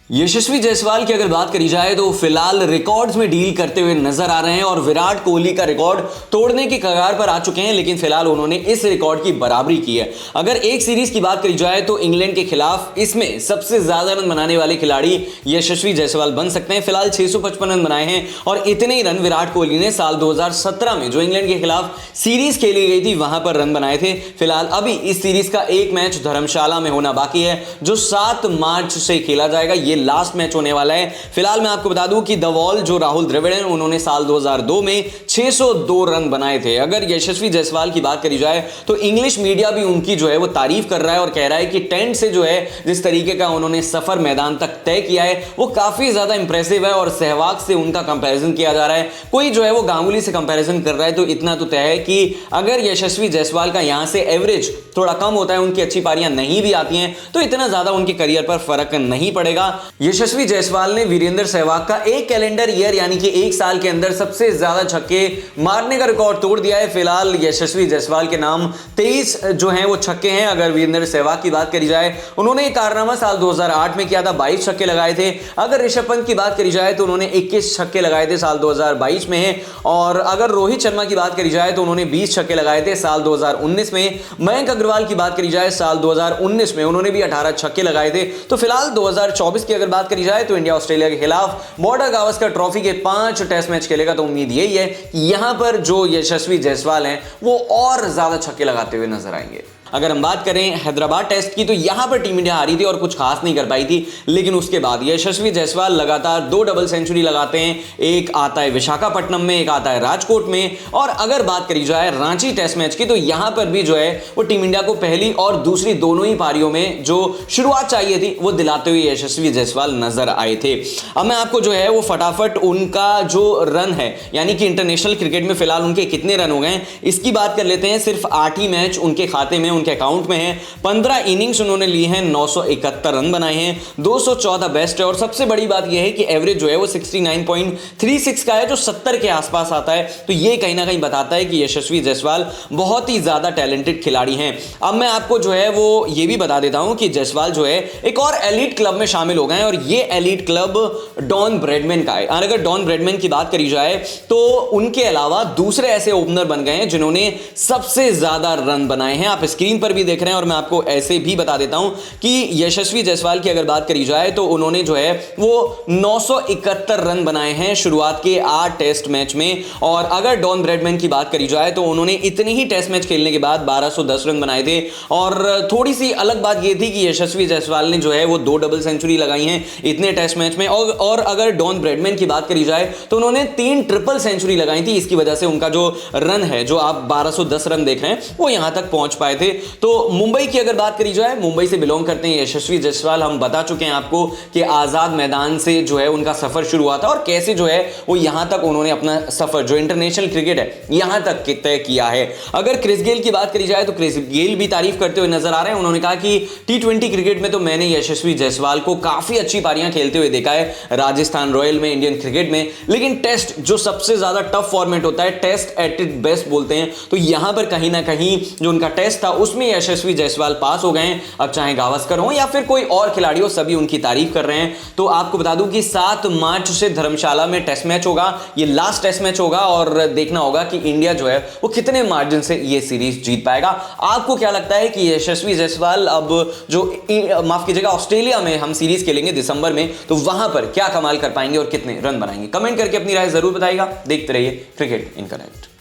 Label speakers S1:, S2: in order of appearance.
S1: यशस्वी जायसवाल की अगर बात करी जाए तो फिलहाल रिकॉर्ड्स में डील करते हुए नजर आ रहे हैं और विराट कोहली का रिकॉर्ड तोड़ने की कगार पर आ चुके हैं, लेकिन फिलहाल उन्होंने इस रिकॉर्ड की बराबरी की है। अगर एक सीरीज की बात करी जाए तो इंग्लैंड के खिलाफ इसमें सबसे ज्यादा रन बनाने वाले खिलाड़ी यशस्वी जायसवाल बन सकते हैं। फिलहाल 655 रन बनाए हैं और इतने ही रन विराट कोहली ने साल 2017 में जो इंग्लैंड के खिलाफ सीरीज खेली गई थी वहां पर रन बनाए थे। फिलहाल अभी इस सीरीज का एक मैच धर्मशाला में होना बाकी है जो 7 मार्च से खेला जाएगा। ये लास्ट मैच होने वाला है। फिलहाल मैं आपको बता दूं कि द वॉल जो राहुल द्रविड़ हैं उन्होंने साल 2002 में 602 रन बनाए थे। अगर यशस्वी जायसवाल की बात करी जाए तो इंग्लिश मीडिया भी उनकी जो है वो तारीफ कर रहा है और कह रहा है कि टेंट से जो है जिस तरीके का उन्होंने सफर मैदान तक तय किया है वो काफी ज्यादा इंप्रेसिव है और सहवाग से उनका कंपैरिजन किया जा रहा है। कोई जो है वो गांगुली से कंपैरिजन कर रहा है तो इतना तो तय है कि अगर यशस्वी जायसवाल का यहां से एवरेज थोड़ा कम होता है, उनकी अच्छी पारियां नहीं भी आती हैं तो इतना ज्यादा उनके करियर पर फर्क नहीं पड़ेगा। यशस्वी जायसवाल ने वीरेंद्र सहवाग का एक कैलेंडर ईयर यानी कि एक साल के अंदर सबसे ज्यादा छक्के मारने का रिकॉर्ड तोड़ दिया है। फिलहाल यशस्वी जायसवाल के नाम 23 जो हैं वो छक्के हैं। अगर वीरेंद्र सहवाग की बात करी जाए उन्होंने एक कारनामा साल 2008 में किया था, 22 छक्के लगाए थे। अगर ऋषभ पंत की बात करी जाए तो उन्होंने 21 छक्के लगाए थे, साल 2022 में है। और अगर रोहित शर्मा की बात करी जाए तो उन्होंने 20 छक्के लगाए थे साल 2019 में। मयंक अग्रवाल की बात करी जाए साल 2019 में उन्होंने भी 18 छक्के लगाए थे। तो फिलहाल 2024 की अगर बात करी जाए तो इंडिया ऑस्ट्रेलिया के खिलाफ बॉर्डर गावस्कर ट्रॉफी के 5 टेस्ट मैच खेलेगा। तो उम्मीद यही है कि यहां पर जो यशस्वी जायसवाल हैं वो और ज्यादा छक्के लगाते हुए नजर आएंगे। अगर हम बात करें हैदराबाद टेस्ट की तो यहां पर टीम इंडिया हारी थी और कुछ खास नहीं कर पाई थी, लेकिन उसके बाद यशस्वी जायसवाल लगातार 2 डबल सेंचुरी लगाते हैं। एक आता है विशाखापट्टनम में, एक आता है राजकोट में। और अगर बात करी जाए रांची टेस्ट मैच की तो यहां पर भी जो है वो टीम इंडिया को पहली और दूसरी दोनों ही पारियों में जो शुरुआत चाहिए थी वो दिलाते हुए यशस्वी जायसवाल नजर आए थे। अब मैं आपको जो है वो फटाफट उनका जो रन है यानी कि इंटरनेशनल क्रिकेट में फिलहाल उनके कितने रन हो गए इसकी बात कर लेते हैं। सिर्फ 8 ही मैच उनके खाते में, उनके अकाउंट में है। 15 इनिंग्स उन्होंने ली हैं, 971 रन बनाए हैं, 214 बेस्ट है। और सबसे बड़ी बात यह है कि एवरेज जो है वो 69.36 का है जो 70 के आसपास आता है। तो ये कहीं ना कहीं बताता है कि यशस्वी जायसवाल बहुत ही ज्यादा टैलेंटेड खिलाड़ी हैं। अब मैं आपको जो है वो ये भी बता देता हूं कि जायसवाल जो है एक और एलीट क्लब में शामिल हो गए हैं और ये एलीट क्लब डॉन ब्रैडमैन का है। अगर डॉन ब्रैडमैन की बात करी जाए तो उनके अलावा दूसरे ऐसे ओपनर बन गए हैं जिन्होंने सबसे ज्यादा रन बनाए हैं। आप स्क्रीन पर भी देख रहे हैं और मैं आपको ऐसे भी बता देता हूं कि यशस्वी जायसवाल की अगर बात करी जाए तो उन्होंने जो है वो 971 रन बनाए हैं शुरुआत के 8 टेस्ट मैच में। और अगर डॉन ब्रैडमैन की बात करी जाए तो उन्होंने इतने ही टेस्ट मैच खेलने के बाद 1210 रन बनाए थे। और थोड़ी सी अलग बात यह थी कि यशस्वी जायसवाल ने जो है वो 2 डबल सेंचुरी लगाई हैं इतने टेस्ट मैच में। और अगर डॉन ब्रैडमैन की बात करी जाए तो उन्होंने 3 ट्रिपल सेंचुरी लगाई थी। इसकी वजह से उनका जो रन है, जो आप 1210 रन देख रहे हैं, वो यहां तक पहुंच पाए थे। तो मुंबई की अगर बात करी जाए, मुंबई से बिलोंग करते हैं यशस्वी जायसवाल। हम बता चुके हैं आपको कि आजाद मैदान से जो है उनका सफर शुरू हुआ था और कैसे जो है वो यहां तक उन्होंने अपना सफर जो इंटरनेशनल क्रिकेट है यहां तक तय किया है। अगर क्रिस गेल की बात करी जाए तो क्रिस गेल भी तारीफ करते हुए नजर आ रहे हैं। उन्होंने कहा कि T20 क्रिकेट में तो मैंने यशस्वी जायसवाल को काफी अच्छी पारियां खेलते हुए देखा है, राजस्थान रॉयल में, इंडियन क्रिकेट में। लेकिन टेस्ट जो सबसे ज्यादा टफ फॉर्मेट होता है, टेस्ट एट इट बेस्ट बोलते हैं, तो यहां पर कहीं ना कहीं जो उनका टेस्ट था उसमें यशस्वी जायसवाल पास हो गए हैं। अब चाहे गावस्कर हो या फिर कोई और खिलाड़ी हो, सभी उनकी तारीफ कर रहे हैं। तो आपको बता दूं कि 7 मार्च से धर्मशाला में टेस्ट मैच होगा, ये लास्ट टेस्ट मैच होगा और देखना होगा कि इंडिया जो है वो कितने मार्जिन से ये सीरीज जीत पाएगा। आपको क्या लगता है कि यशस्वी जायसवाल अब जो माफ कीजिएगा ऑस्ट्रेलिया में हम सीरीज खेलेंगे दिसंबर में, तो वहां पर क्या कमाल कर पाएंगे और कितने रन बनाएंगे? कमेंट करके अपनी राय जरूर बताइएगा। देखते रहिए क्रिकेट इन कनेक्ट।